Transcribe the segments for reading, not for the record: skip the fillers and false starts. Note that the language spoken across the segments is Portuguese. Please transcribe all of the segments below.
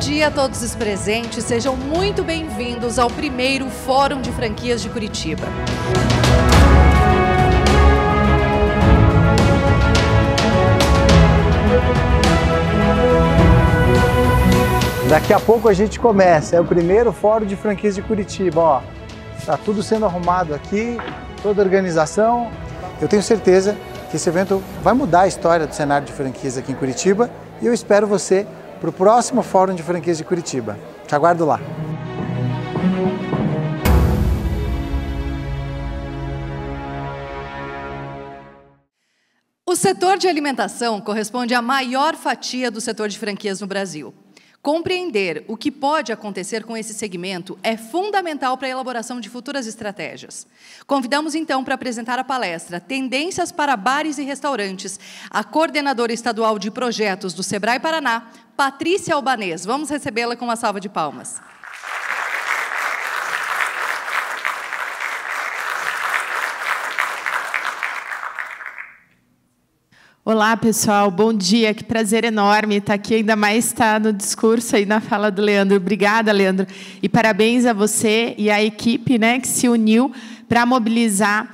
dia a todos os presentes, sejam muito bem-vindos ao primeiro Fórum de Franquias de Curitiba. Daqui a pouco a gente começa, é o primeiro Fórum de Franquias de Curitiba, ó. Tá tudo sendo arrumado aqui, toda a organização. Eu tenho certeza que esse evento vai mudar a história do cenário de franquias aqui em Curitiba e eu espero você para o próximo Fórum de Franquias de Curitiba. Te aguardo lá. O setor de alimentação corresponde à maior fatia do setor de franquias no Brasil. Compreender o que pode acontecer com esse segmento é fundamental para a elaboração de futuras estratégias. Convidamos, então, para apresentar a palestra Tendências para Bares e Restaurantes, a coordenadora estadual de projetos do Sebrae Paraná, Patrícia Albanês. Vamos recebê-la com uma salva de palmas. Olá, pessoal. Bom dia. Que prazer enorme estar aqui, ainda mais estar no discurso aí na fala do Leandro. Obrigada, Leandro. E parabéns a você e à equipe, né, que se uniu para mobilizar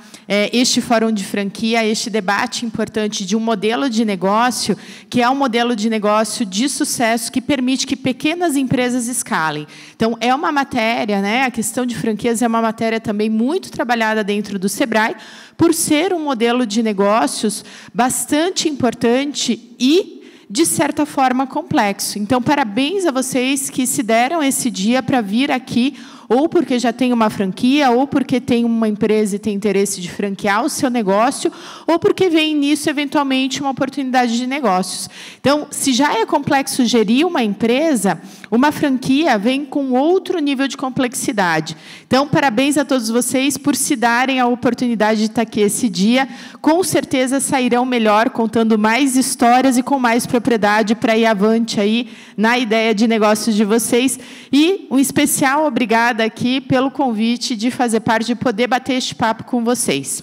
este fórum de franquia, este debate importante de um modelo de negócio, que é um modelo de negócio de sucesso que permite que pequenas empresas escalem. Então, é uma matéria, né, a questão de franquias é uma matéria também muito trabalhada dentro do Sebrae, por ser um modelo de negócios bastante importante e, de certa forma, complexo. Então, parabéns a vocês que se deram esse dia para vir aqui, ou porque já tem uma franquia, ou porque tem uma empresa e tem interesse de franquear o seu negócio, ou porque vem nisso, eventualmente, uma oportunidade de negócios. Então, se já é complexo gerir uma empresa, uma franquia vem com outro nível de complexidade. Então, parabéns a todos vocês por se darem a oportunidade de estar aqui esse dia. Com certeza sairão melhor, contando mais histórias e com mais propriedade para ir avante aí na ideia de negócios de vocês. E um especial obrigada aqui pelo convite de fazer parte, de poder bater este papo com vocês.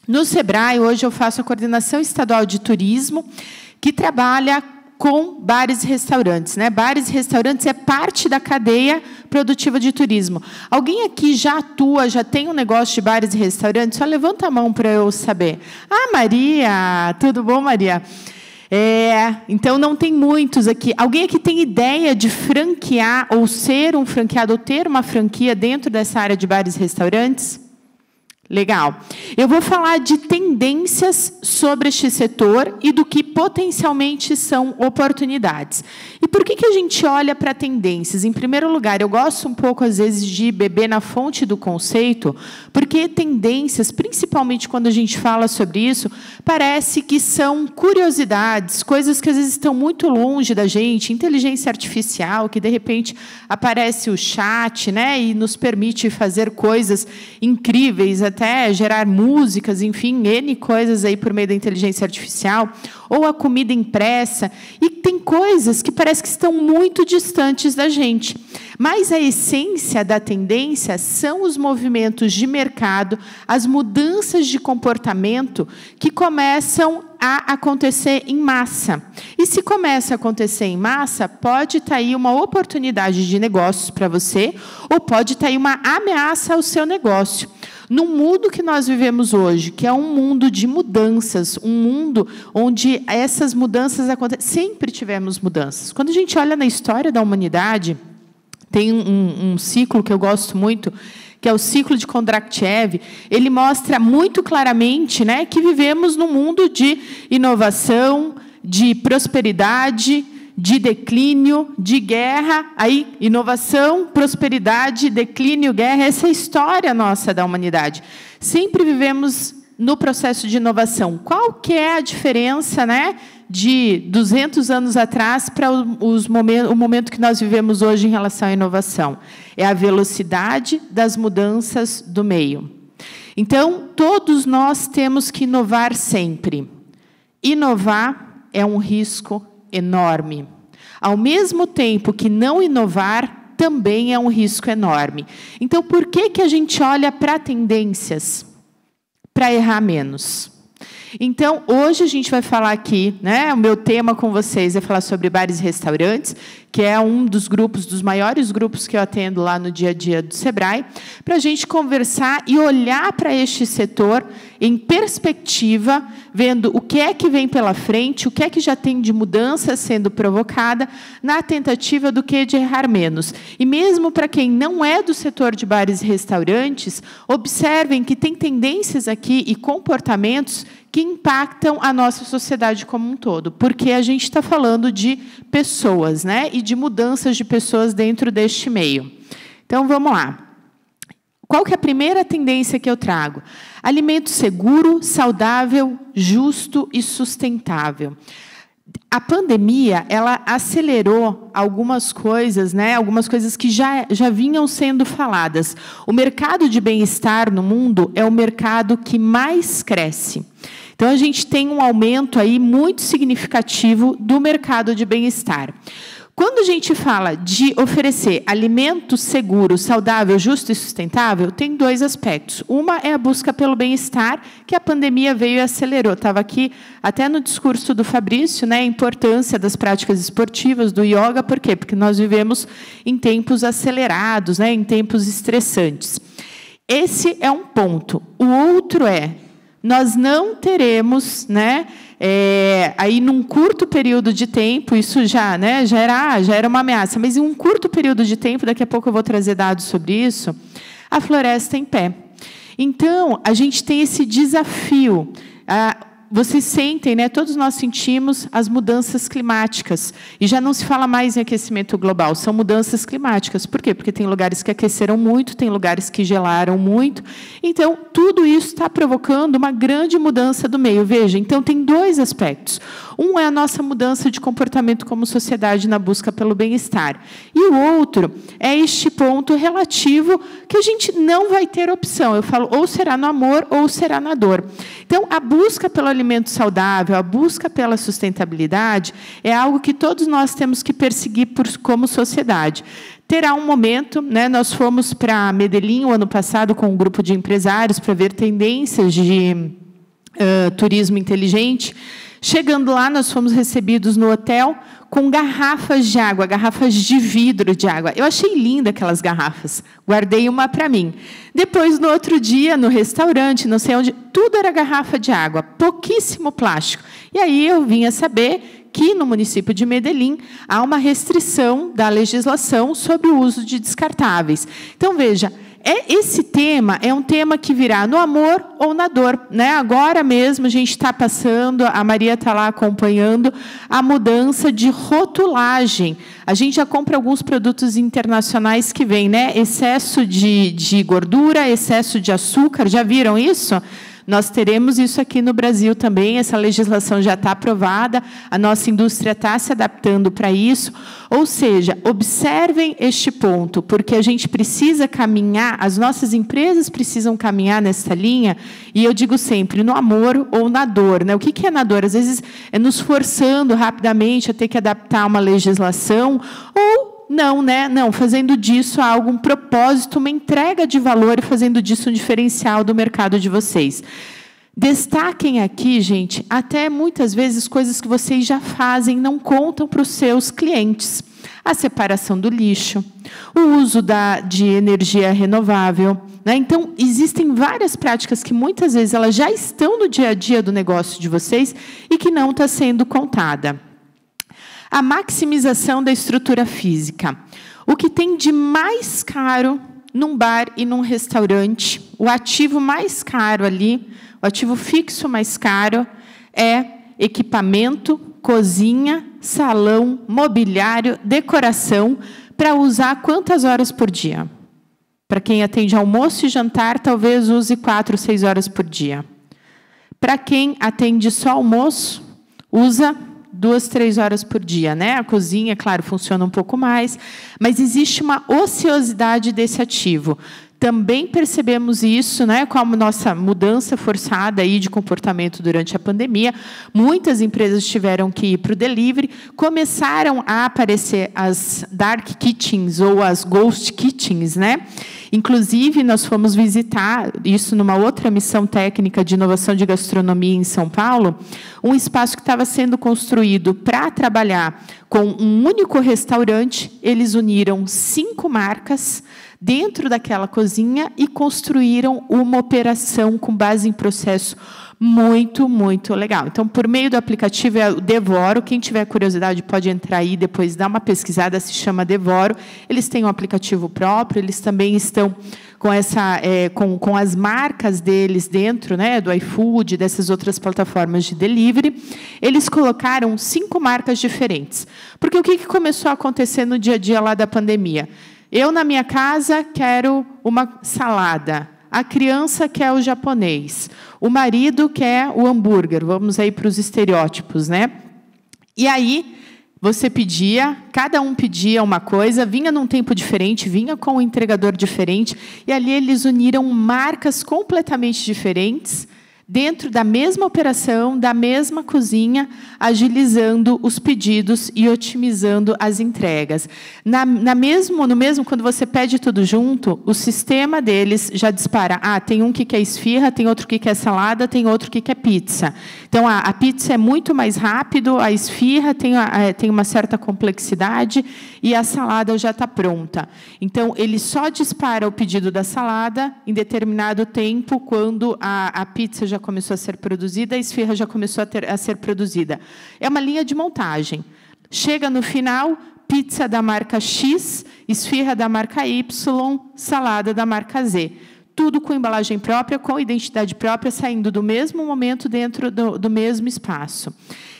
No Sebrae, hoje eu faço a coordenação estadual de turismo, que trabalha com bares e restaurantes, né? Bares e restaurantes é parte da cadeia produtiva de turismo. Alguém aqui já atua, já tem um negócio de bares e restaurantes? Só levanta a mão para eu saber. Ah, Maria! Tudo bom, Maria? Então não tem muitos aqui. Alguém aqui tem ideia de franquear, ou ser um franqueado, ou ter uma franquia dentro dessa área de bares e restaurantes? Legal. Eu vou falar de tendências sobre este setor e do que potencialmente são oportunidades. E por que a gente olha para tendências? Em primeiro lugar, eu gosto um pouco, às vezes, de beber na fonte do conceito, porque tendências, principalmente quando a gente fala sobre isso, parece que são curiosidades, coisas que às vezes estão muito longe da gente, inteligência artificial, que de repente aparece o chat, né, e nos permite fazer coisas incríveis, até gerar músicas, enfim, N coisas aí por meio da inteligência artificial, ou a comida impressa, e tem coisas que parece que estão muito distantes da gente. Mas a essência da tendência são os movimentos de mercado, as mudanças de comportamento que começam a acontecer em massa. E se começa a acontecer em massa, pode estar aí uma oportunidade de negócios para você, ou pode estar aí uma ameaça ao seu negócio. No mundo que nós vivemos hoje, que é um mundo de mudanças, um mundo onde essas mudanças acontecem, sempre tivemos mudanças. Quando a gente olha na história da humanidade, tem um ciclo que eu gosto muito, que é o ciclo de Kondratiev. Ele mostra muito claramente, né, que vivemos num mundo de inovação, de prosperidade, de declínio, de guerra, aí inovação, prosperidade, declínio, guerra, essa é a história nossa da humanidade. Sempre vivemos no processo de inovação. Qual que é a diferença, né, de 200 anos atrás para o momento que nós vivemos hoje em relação à inovação? É a velocidade das mudanças do meio. Então, todos nós temos que inovar sempre. Inovar é um risco enorme. Ao mesmo tempo que não inovar também é um risco enorme. Então, por que a gente olha para tendências? Para errar menos. Então, hoje a gente vai falar aqui, né, o meu tema com vocês é falar sobre bares e restaurantes, que é um dos grupos, dos maiores grupos que eu atendo lá no dia a dia do Sebrae, para a gente conversar e olhar para este setor em perspectiva, vendo o que é que vem pela frente, o que é que já tem de mudança sendo provocada, na tentativa do que de errar menos. E mesmo para quem não é do setor de bares e restaurantes, observem que tem tendências aqui e comportamentos que impactam a nossa sociedade como um todo, porque a gente está falando de pessoas, né, e de mudanças de pessoas dentro deste meio. Então, vamos lá. Qual que é a primeira tendência que eu trago? Alimento seguro, saudável, justo e sustentável. A pandemia, ela acelerou algumas coisas, né? Algumas coisas que já vinham sendo faladas. O mercado de bem-estar no mundo é o mercado que mais cresce. Então, a gente tem um aumento aí muito significativo do mercado de bem-estar. Quando a gente fala de oferecer alimento seguro, saudável, justo e sustentável, tem dois aspectos. Uma é a busca pelo bem-estar, que a pandemia veio e acelerou. Estava aqui até no discurso do Fabrício, né, a importância das práticas esportivas, do yoga. Por quê? Porque nós vivemos em tempos acelerados, né, em tempos estressantes. Esse é um ponto. O outro é, nós não teremos, né, aí num curto período de tempo, isso já era uma ameaça, mas em um curto período de tempo, daqui a pouco eu vou trazer dados sobre isso, a floresta em pé. Então, a gente tem esse desafio. Vocês sentem, né, todos nós sentimos as mudanças climáticas. E já não se fala mais em aquecimento global, são mudanças climáticas. Por quê? Porque tem lugares que aqueceram muito, tem lugares que gelaram muito. Então, tudo isso está provocando uma grande mudança do meio. Veja, então, tem dois aspectos. Um é a nossa mudança de comportamento como sociedade na busca pelo bem-estar. E o outro é este ponto relativo que a gente não vai ter opção. Eu falo, ou será no amor ou será na dor. Então, a busca pelo alimento saudável, a busca pela sustentabilidade, é algo que todos nós temos que perseguir como sociedade. Terá um momento, né, nós fomos para Medellín o ano passado com um grupo de empresários para ver tendências de turismo inteligente. Chegando lá, nós fomos recebidos no hotel com garrafas de água, garrafas de vidro de água. Eu achei linda aquelas garrafas, guardei uma para mim. Depois, no outro dia, no restaurante, não sei onde, tudo era garrafa de água, pouquíssimo plástico. E aí eu vim a saber que no município de Medellín há uma restrição da legislação sobre o uso de descartáveis. Então, veja, esse tema é um tema que virá no amor ou na dor, né? Agora mesmo a gente está passando, a Maria está lá acompanhando a mudança de rotulagem. A gente já compra alguns produtos internacionais que vêm, né? Excesso de gordura, excesso de açúcar, já viram isso? Nós teremos isso aqui no Brasil também, essa legislação já está aprovada, a nossa indústria está se adaptando para isso. Ou seja, observem este ponto, porque a gente precisa caminhar, as nossas empresas precisam caminhar nessa linha, e eu digo sempre, no amor ou na dor, né? O que é na dor? Às vezes é nos forçando rapidamente a ter que adaptar uma legislação, ou não, né? Não, fazendo disso algo, um propósito, uma entrega de valor e fazendo disso um diferencial do mercado de vocês. Destaquem aqui, gente, até muitas vezes coisas que vocês já fazem, não contam para os seus clientes. A separação do lixo, o uso de energia renovável, né? Então, existem várias práticas que muitas vezes elas já estão no dia a dia do negócio de vocês e que não está sendo contada. A maximização da estrutura física. O que tem de mais caro num bar e num restaurante, o ativo mais caro ali, o ativo fixo mais caro é equipamento, cozinha, salão, mobiliário, decoração, para usar quantas horas por dia? Para quem atende almoço e jantar, talvez use 4 ou 6 horas por dia. Para quem atende só almoço, usa 2, 3 horas por dia, né? A cozinha, claro, funciona um pouco mais, mas existe uma ociosidade desse ativo. também percebemos isso, né, com a nossa mudança forçada aí de comportamento durante a pandemia. Muitas empresas tiveram que ir para o delivery, começaram a aparecer as dark kitchens ou as ghost kitchens, né? Inclusive, nós fomos visitar, isso numa outra missão técnica de inovação de gastronomia em São Paulo, um espaço que estava sendo construído para trabalhar com um único restaurante. Eles uniram 5 marcas dentro daquela cozinha e construíram uma operação com base em processo muito, muito legal. Então, por meio do aplicativo, é o Devoro. Quem tiver curiosidade pode entrar aí, depois dar uma pesquisada, se chama Devoro. Eles têm um aplicativo próprio, eles também estão com, com as marcas deles dentro, né, do iFood, dessas outras plataformas de delivery. Eles colocaram 5 marcas diferentes. Porque o que começou a acontecer no dia a dia lá da pandemia? Eu, na minha casa, quero uma salada. A criança quer o japonês. O marido quer o hambúrguer. Vamos aí para os estereótipos, né? E aí, você pedia, cada um pedia uma coisa, vinha num tempo diferente, vinha com um entregador diferente, e ali eles uniram marcas completamente diferentes, dentro da mesma operação, da mesma cozinha, agilizando os pedidos e otimizando as entregas. No mesmo, quando você pede tudo junto, o sistema deles já dispara. Ah, tem um que quer esfirra, tem outro que quer salada, tem outro que quer pizza. Então, a pizza é muito mais rápido, a esfirra tem uma certa complexidade e a salada já está pronta. Então, ele só dispara o pedido da salada em determinado tempo, quando a pizza já começou a ser produzida, a esfirra já começou a ser produzida. É uma linha de montagem. Chega no final, pizza da marca X, esfirra da marca Y, salada da marca Z. Tudo com embalagem própria, com identidade própria, saindo do mesmo momento dentro do mesmo espaço.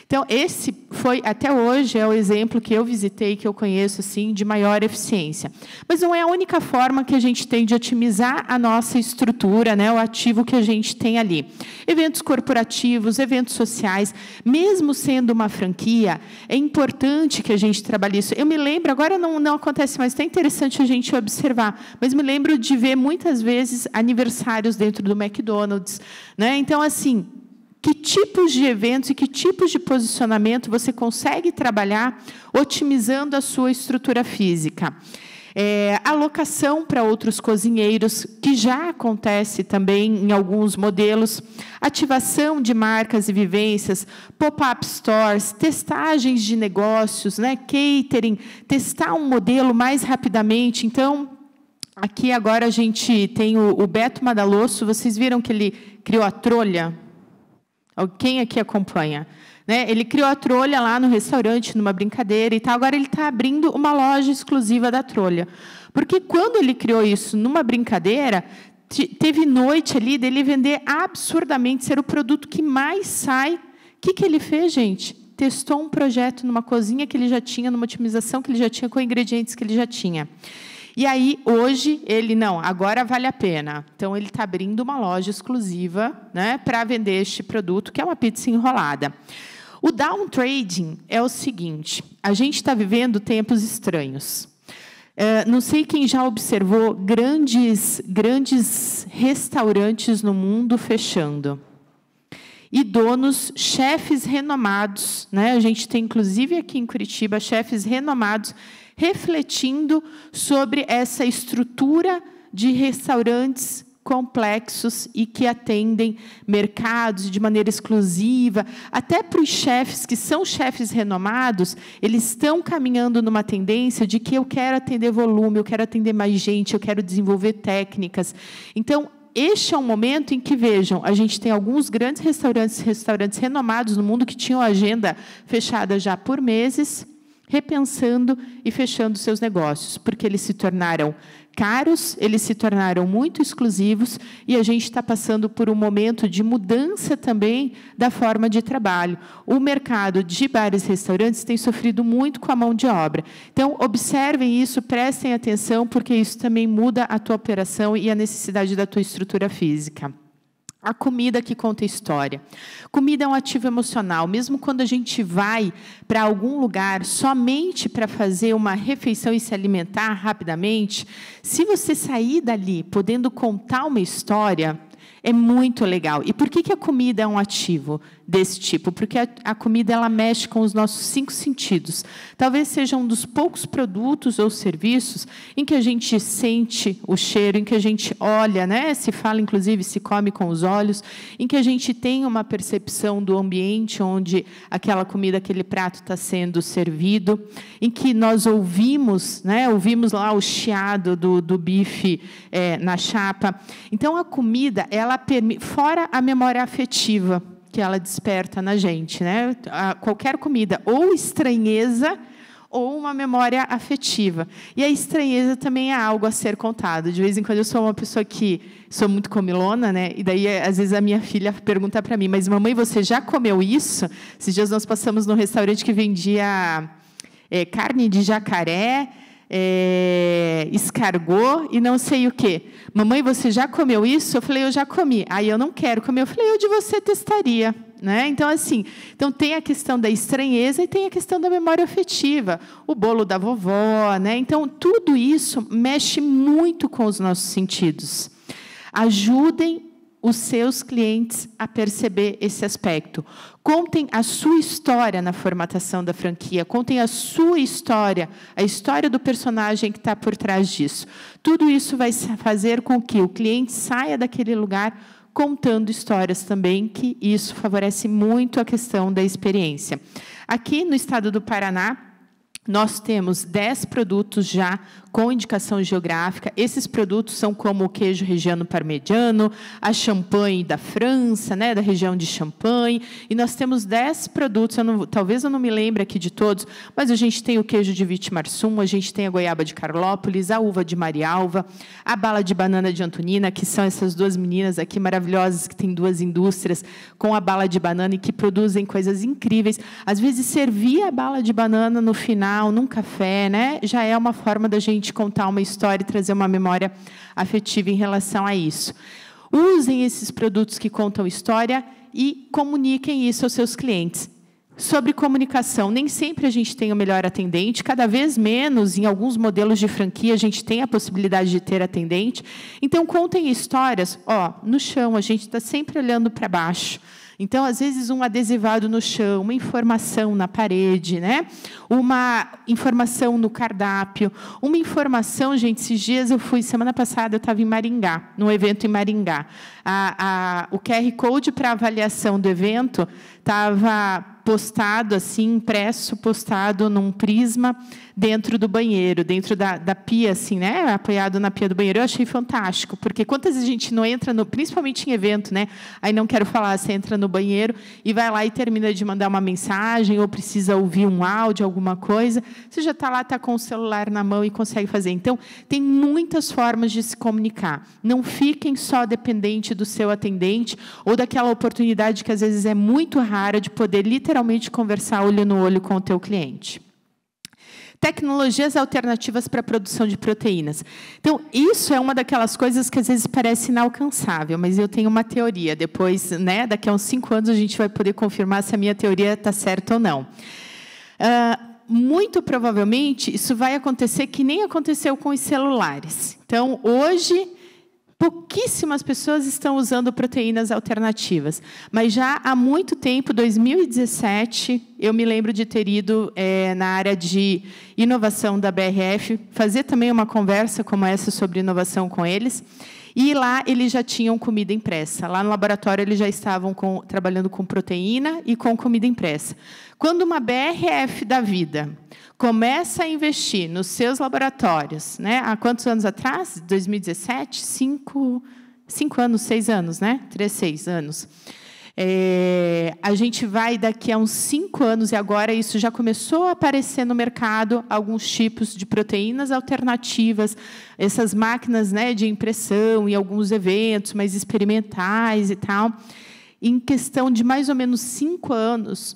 Então, esse foi, até hoje, é o exemplo que eu visitei, que eu conheço, assim, de maior eficiência. Mas não é a única forma que a gente tem de otimizar a nossa estrutura, né, o ativo que a gente tem ali. Eventos corporativos, eventos sociais, mesmo sendo uma franquia, é importante que a gente trabalhe isso. Eu me lembro, agora não acontece mais, é interessante a gente observar, mas me lembro de ver, muitas vezes, aniversários dentro do McDonald's, né? Então, assim, que tipos de eventos e que tipos de posicionamento você consegue trabalhar otimizando a sua estrutura física? Alocação para outros cozinheiros, que já acontece também em alguns modelos, ativação de marcas e vivências, pop-up stores, testagens de negócios, né, catering, testar um modelo mais rapidamente. Então, aqui agora a gente tem o Beto Madalosso. Vocês viram que ele criou a trolha? Quem aqui acompanha? Né? Ele criou a trolha lá no restaurante, numa brincadeira e tal. Agora ele está abrindo uma loja exclusiva da trolha. Porque quando ele criou isso numa brincadeira, teve noite ali dele vender absurdamente, ser o produto que mais sai. O que ele fez, gente? Testou um projeto numa cozinha que ele já tinha, numa otimização que ele já tinha, com ingredientes que ele já tinha. E aí, hoje, ele, não, agora vale a pena. Então, ele está abrindo uma loja exclusiva, né, para vender este produto, que é uma pizza enrolada. O downtrading é o seguinte: a gente está vivendo tempos estranhos. Não sei quem já observou grandes restaurantes no mundo fechando. E donos, chefes renomados, né? A gente tem, inclusive, aqui em Curitiba, chefes renomados refletindo sobre essa estrutura de restaurantes complexos e que atendem mercados de maneira exclusiva. Até para os chefes que são chefes renomados, eles estão caminhando numa tendência de que eu quero atender volume, eu quero atender mais gente, eu quero desenvolver técnicas. Então, este é um momento em que, vejam, a gente tem alguns grandes restaurantes renomados no mundo que tinham a agenda fechada já por meses, repensando e fechando seus negócios, porque eles se tornaram caros, eles se tornaram muito exclusivos, e a gente está passando por um momento de mudança também da forma de trabalho. O mercado de bares e restaurantes tem sofrido muito com a mão de obra. Então, observem isso, prestem atenção, porque isso também muda a tua operação e a necessidade da tua estrutura física. A comida que conta história. Comida é um ativo emocional. Mesmo quando a gente vai para algum lugar somente para fazer uma refeição e se alimentar rapidamente, se você sair dali podendo contar uma história, é muito legal. E por que a comida é um ativo desse tipo? Porque a comida ela mexe com os nossos 5 sentidos. Talvez seja um dos poucos produtos ou serviços em que a gente sente o cheiro, em que a gente olha, né? Se fala, inclusive, se come com os olhos, em que a gente tem uma percepção do ambiente onde aquela comida, aquele prato está sendo servido, em que nós ouvimos, né? Ouvimos lá o chiado do bife na chapa. Então, a comida, ela permite, fora a memória afetiva que ela desperta na gente, né? Qualquer comida, ou estranheza, ou uma memória afetiva. E a estranheza também é algo a ser contado. De vez em quando eu sou uma pessoa que sou muito comilona, né? E daí, às vezes, a minha filha pergunta para mim, mas mamãe, você já comeu isso? Esses dias nós passamos num restaurante que vendia carne de jacaré, escargot e não sei o quê. Mamãe, você já comeu isso? Eu falei, eu já comi. Aí eu não quero comer. Eu falei, eu de você testaria. Né? Então, assim, tem a questão da estranheza e tem a questão da memória afetiva. O bolo da vovó. Né? Então, tudo isso mexe muito com os nossos sentidos. Ajudem os seus clientes a perceber esse aspecto. Contem a sua história na formatação da franquia, contem a sua história, a história do personagem que está por trás disso. Tudo isso vai fazer com que o cliente saia daquele lugar contando histórias também, que isso favorece muito a questão da experiência. Aqui no estado do Paraná, nós temos 10 produtos já com indicação geográfica. Esses produtos são como o queijo Reggiano Parmigiano, a champanhe da França, né, da região de Champagne. E nós temos 10 produtos, talvez eu não me lembre aqui de todos, mas a gente tem o queijo de Vitimarsum, a gente tem a goiaba de Carlópolis, a uva de Marialva, a bala de banana de Antonina, que são essas duas meninas aqui maravilhosas, que têm 2 indústrias com a bala de banana e que produzem coisas incríveis. Às vezes, servir a bala de banana no final, num café, né, já é uma forma da gente contar uma história e trazer uma memória afetiva em relação a isso. Usem esses produtos que contam história e comuniquem isso aos seus clientes. Sobre comunicação, nem sempre a gente tem o melhor atendente, cada vez menos, em alguns modelos de franquia, a gente tem a possibilidade de ter atendente. Então, contem histórias. No chão, a gente está sempre olhando para baixo. Então, às vezes, um adesivado no chão, uma informação na parede, né? Uma informação no cardápio. Uma informação, gente, esses dias eu fui, semana passada eu estava em Maringá, num evento em Maringá. O QR Code para avaliação do evento estava postado, assim, impresso, postado num prisma dentro do banheiro, dentro da pia, assim, né? Apoiado na pia do banheiro. Eu achei fantástico, porque quantas vezes a gente não entra, principalmente em evento, né? Aí não quero falar, você entra no banheiro e vai lá e termina de mandar uma mensagem ou precisa ouvir um áudio, alguma coisa, você já está lá, está com o celular na mão e consegue fazer. Então, tem muitas formas de se comunicar. Não fiquem só dependentes do seu atendente ou daquela oportunidade que, às vezes, é muito rara de poder, literalmente, conversar olho no olho com o teu cliente. Tecnologias alternativas para a produção de proteínas. Então, isso é uma daquelas coisas que, às vezes, parece inalcançável, mas eu tenho uma teoria. Depois, né, daqui a uns 5 anos, a gente vai poder confirmar se a minha teoria está certa ou não. Muito provavelmente, isso vai acontecer que nem aconteceu com os celulares. Então, hoje, pouquíssimas pessoas estão usando proteínas alternativas. Mas já há muito tempo, 2017, eu me lembro de ter ido na área de inovação da BRF, fazer também uma conversa como essa sobre inovação com eles. E lá eles já tinham comida impressa. Lá no laboratório eles já estavam trabalhando com proteína e com comida impressa. Quando uma BRF da vida começa a investir nos seus laboratórios, né? Há quantos anos atrás? 2017? 5 anos, 6 anos, né? 6 anos. A gente vai daqui a uns 5 anos, e agora isso já começou a aparecer no mercado, alguns tipos de proteínas alternativas, essas máquinas, né, de impressão em alguns eventos mais experimentais e tal. Em questão de mais ou menos 5 anos,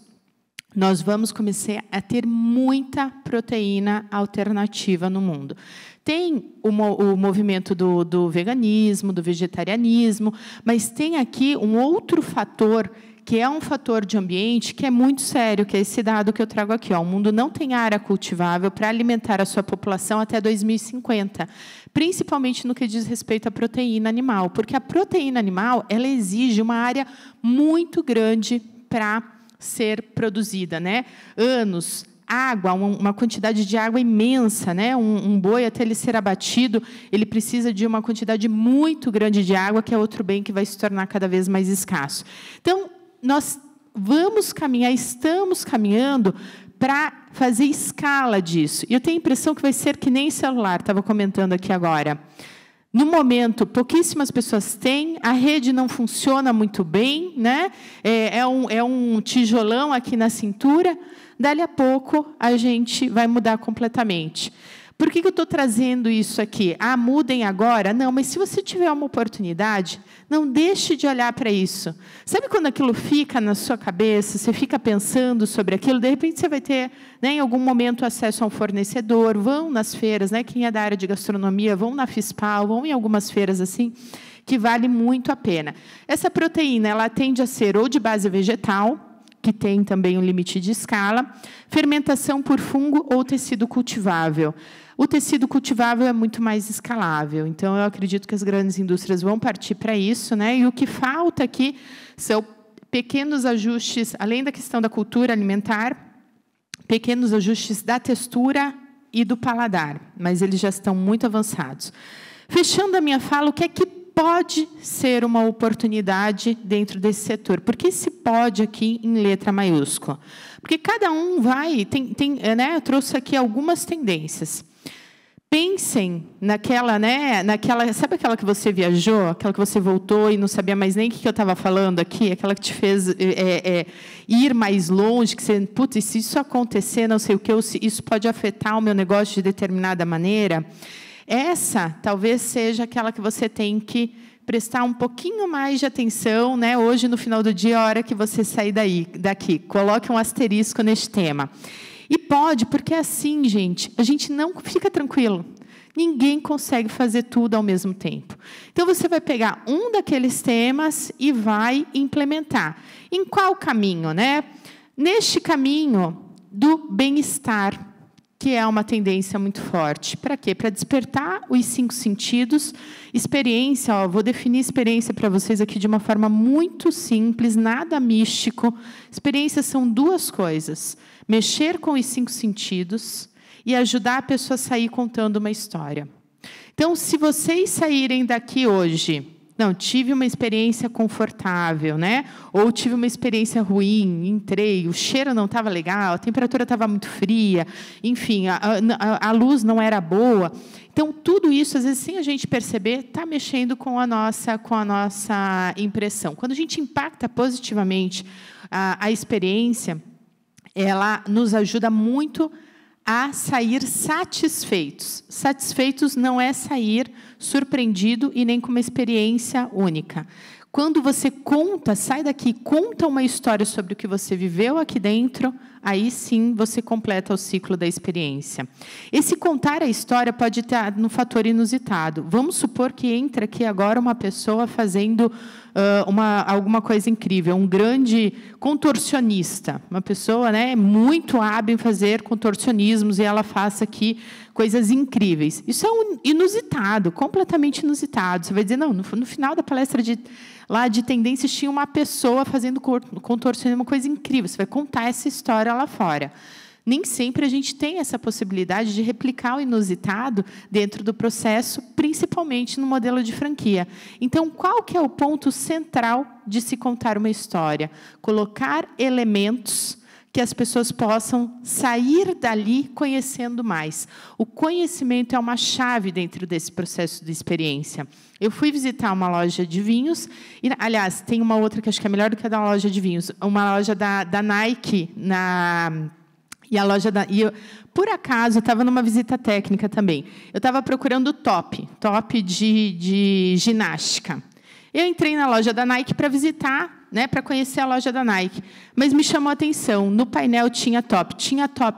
nós vamos começar a ter muita proteína alternativa no mundo. Tem o movimento do veganismo, do vegetarianismo, mas tem aqui um outro fator, que é um fator de ambiente, que é muito sério, que é esse dado que eu trago aqui. O mundo não tem área cultivável para alimentar a sua população até 2050, principalmente no que diz respeito à proteína animal, porque a proteína animal ela exige uma área muito grande para ser produzida, né? Anos, água, uma quantidade de água imensa, né? Um boi, até ele ser abatido, ele precisa de uma quantidade muito grande de água, que é outro bem que vai se tornar cada vez mais escasso. Então, nós vamos caminhar, estamos caminhando para fazer escala disso. E eu tenho a impressão que vai ser que nem celular, estava comentando aqui agora. No momento, pouquíssimas pessoas têm, a rede não funciona muito bem, né? É um tijolão aqui na cintura, dali a pouco a gente vai mudar completamente. Por que eu estou trazendo isso aqui? Ah, mudem agora? Não, mas se você tiver uma oportunidade, não deixe de olhar para isso. Sabe quando aquilo fica na sua cabeça, você fica pensando sobre aquilo, de repente você vai ter, né, em algum momento, acesso a um fornecedor, vão nas feiras, né, quem é da área de gastronomia, vão na FISPAL, vão em algumas feiras assim, que vale muito a pena. Essa proteína, ela tende a ser ou de base vegetal, que tem também um limite de escala, fermentação por fungo ou tecido cultivável. O tecido cultivável é muito mais escalável, então eu acredito que as grandes indústrias vão partir para isso, né? E o que falta aqui são pequenos ajustes, além da questão da cultura alimentar, pequenos ajustes da textura e do paladar, mas eles já estão muito avançados. Fechando a minha fala, o que é que pode ser uma oportunidade dentro desse setor? Por que esse pode aqui em letra maiúscula? Porque cada um vai... né, eu trouxe aqui algumas tendências. Pensem naquela, né, sabe aquela que você viajou, aquela que você voltou e não sabia mais nem o que eu estava falando aqui, aquela que te fez ir mais longe, que você, putz, se isso acontecer, não sei o que, isso pode afetar o meu negócio de determinada maneira. Essa talvez seja aquela que você tem que prestar um pouquinho mais de atenção, né? Hoje, no final do dia, a hora que você sair daqui, coloque um asterisco neste tema. E pode, porque é assim, gente, a gente não fica tranquilo. Ninguém consegue fazer tudo ao mesmo tempo. Então, você vai pegar um daqueles temas e vai implementar. Em qual caminho, né? Neste caminho do bem-estar, que é uma tendência muito forte. Para quê? Para despertar os 5 sentidos. Experiência, ó, vou definir experiência para vocês aqui de uma forma muito simples, nada místico. Experiências são 2 coisas. Mexer com os 5 sentidos e ajudar a pessoa a sair contando uma história. Então, se vocês saírem daqui hoje... Não, tive uma experiência confortável, né? Ou tive uma experiência ruim, entrei, o cheiro não estava legal, a temperatura estava muito fria, enfim, a luz não era boa. Então, tudo isso, às vezes, sem a gente perceber, está mexendo com a nossa impressão. Quando a gente impacta positivamente a experiência, ela nos ajuda muito a sair satisfeitos. Satisfeitos não é sair surpreendido e nem com uma experiência única. Quando você conta, sai daqui, conta uma história sobre o que você viveu aqui dentro, aí sim você completa o ciclo da experiência. Esse contar a história pode estar no fator inusitado. Vamos supor que entra aqui agora uma pessoa fazendo alguma coisa incrível, um grande contorcionista, uma pessoa, né, muito hábil em fazer contorcionismos e ela faça aqui coisas incríveis. Isso é inusitado, completamente inusitado. Você vai dizer, não, no final da palestra de tendências tinha uma pessoa fazendo contorcionismo, uma coisa incrível. Você vai contar essa história lá fora. Nem sempre a gente tem essa possibilidade de replicar o inusitado dentro do processo, principalmente no modelo de franquia. Então, qual que é o ponto central de se contar uma história? Colocar elementos que as pessoas possam sair dali conhecendo mais. O conhecimento é uma chave dentro desse processo de experiência. Eu fui visitar uma loja de vinhos, e, aliás, tem uma outra que acho que é melhor do que a da loja de vinhos, uma loja da Nike, e a loja por acaso, eu estava numa visita técnica também. Eu estava procurando top de ginástica. Eu entrei na loja da Nike para visitar, né, para conhecer a loja da Nike. Mas me chamou a atenção, no painel tinha top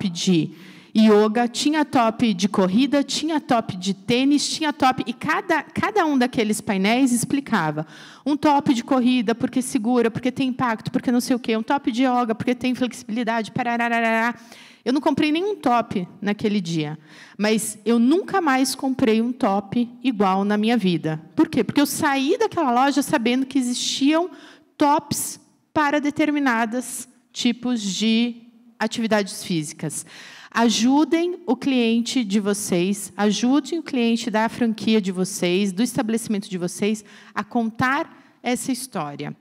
de yoga, tinha top de corrida, tinha top de tênis, tinha top... E cada um daqueles painéis explicava. Um top de corrida, porque segura, porque tem impacto, porque não sei o quê. Um top de yoga, porque tem flexibilidade, parararará. Eu não comprei nenhum top naquele dia, mas eu nunca mais comprei um top igual na minha vida. Por quê? Porque eu saí daquela loja sabendo que existiam tops para determinados tipos de atividades físicas. Ajudem o cliente de vocês, ajudem o cliente da franquia de vocês, do estabelecimento de vocês, a contar essa história.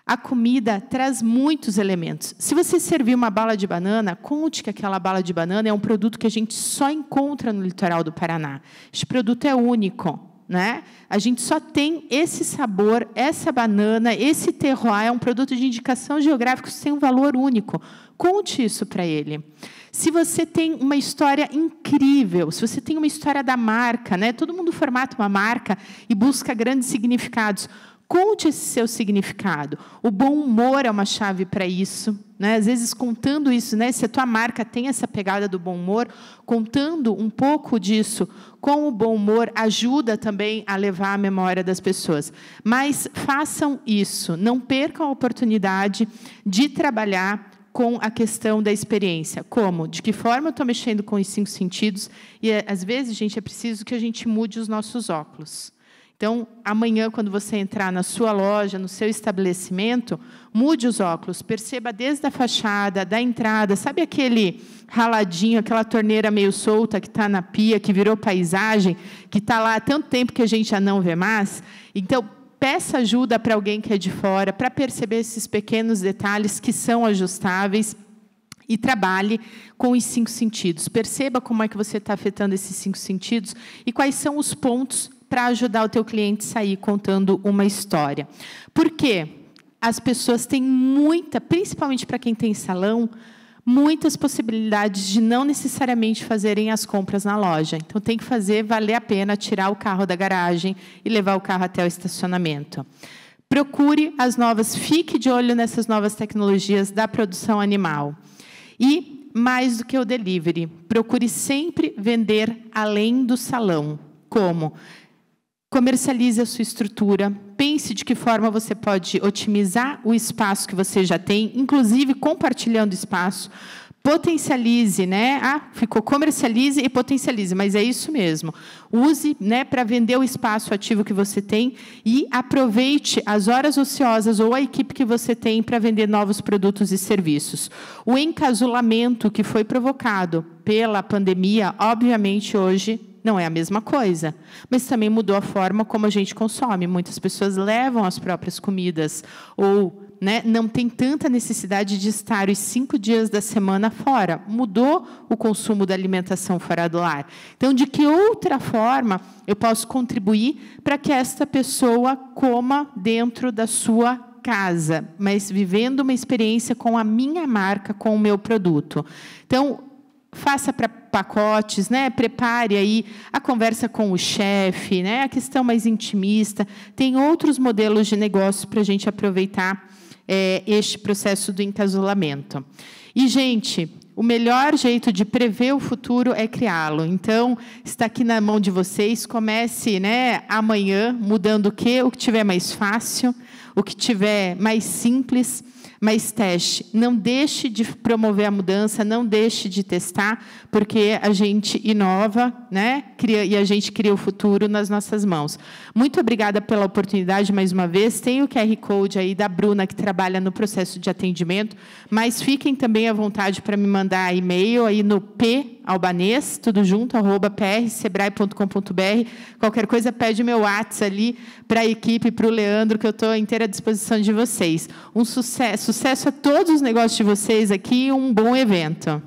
A comida traz muitos elementos. Se você servir uma bala de banana, conte que aquela bala de banana é um produto que a gente só encontra no litoral do Paraná. Este produto é único, né? A gente só tem esse sabor, essa banana, esse terroir, é um produto de indicação geográfica que tem um valor único. Conte isso para ele. Se você tem uma história incrível, se você tem uma história da marca, né? Todo mundo formata uma marca e busca grandes significados. Conte esse seu significado. O bom humor é uma chave para isso, né? Às vezes, contando isso, né? Se a tua marca tem essa pegada do bom humor, contando um pouco disso com o bom humor ajuda também a levar a memória das pessoas. Mas façam isso, não percam a oportunidade de trabalhar com a questão da experiência. Como? De que forma eu estou mexendo com os 5 sentidos? E, às vezes, gente, é preciso que a gente mude os nossos óculos. Então, amanhã, quando você entrar na sua loja, no seu estabelecimento, mude os óculos. Perceba desde a fachada, da entrada. Sabe aquele raladinho, aquela torneira meio solta que está na pia, que virou paisagem, que está lá há tanto tempo que a gente já não vê mais? Então, peça ajuda para alguém que é de fora, para perceber esses pequenos detalhes que são ajustáveis e trabalhe com os 5 sentidos. Perceba como é que você está afetando esses 5 sentidos e quais são os pontos para ajudar o teu cliente a sair contando uma história. Por quê? As pessoas têm principalmente para quem tem salão, muitas possibilidades de não necessariamente fazerem as compras na loja. Então, tem que fazer valer a pena tirar o carro da garagem e levar o carro até o estacionamento. Procure as novas, fique de olho nessas novas tecnologias da produção animal. E, mais do que o delivery, procure sempre vender além do salão. Como? Comercialize a sua estrutura, pense de que forma você pode otimizar o espaço que você já tem, inclusive compartilhando espaço, potencialize, né? Comercialize e potencialize, mas é isso mesmo. Use, né, para vender o espaço ativo que você tem e aproveite as horas ociosas ou a equipe que você tem para vender novos produtos e serviços. O encasulamento que foi provocado pela pandemia, obviamente, hoje não é a mesma coisa, mas também mudou a forma como a gente consome. Muitas pessoas levam as próprias comidas ou, né, não tem tanta necessidade de estar os 5 dias da semana fora. Mudou o consumo da alimentação fora do lar. Então, de que outra forma eu posso contribuir para que esta pessoa coma dentro da sua casa, mas vivendo uma experiência com a minha marca, com o meu produto? Então, faça para pacotes, né? Prepare aí a conversa com o chefe, né? A questão mais intimista. Tem outros modelos de negócio para a gente aproveitar este processo do encasulamento. E, gente, o melhor jeito de prever o futuro é criá-lo. Então, está aqui na mão de vocês. Comece, né, amanhã, mudando o quê? O que tiver mais fácil, o que tiver mais simples, mas teste. Não deixe de promover a mudança, não deixe de testar, porque a gente inova, né? E a gente cria o futuro nas nossas mãos. Muito obrigada pela oportunidade, mais uma vez. Tem o QR Code aí da Bruna, que trabalha no processo de atendimento, mas fiquem também à vontade para me mandar e-mail aí no Albanês, tudo junto, @prsebrae.com.br. Qualquer coisa, pede meu WhatsApp ali para a equipe, para o Leandro, que eu estou inteira à disposição de vocês. Um sucesso a todos os negócios de vocês aqui e um bom evento.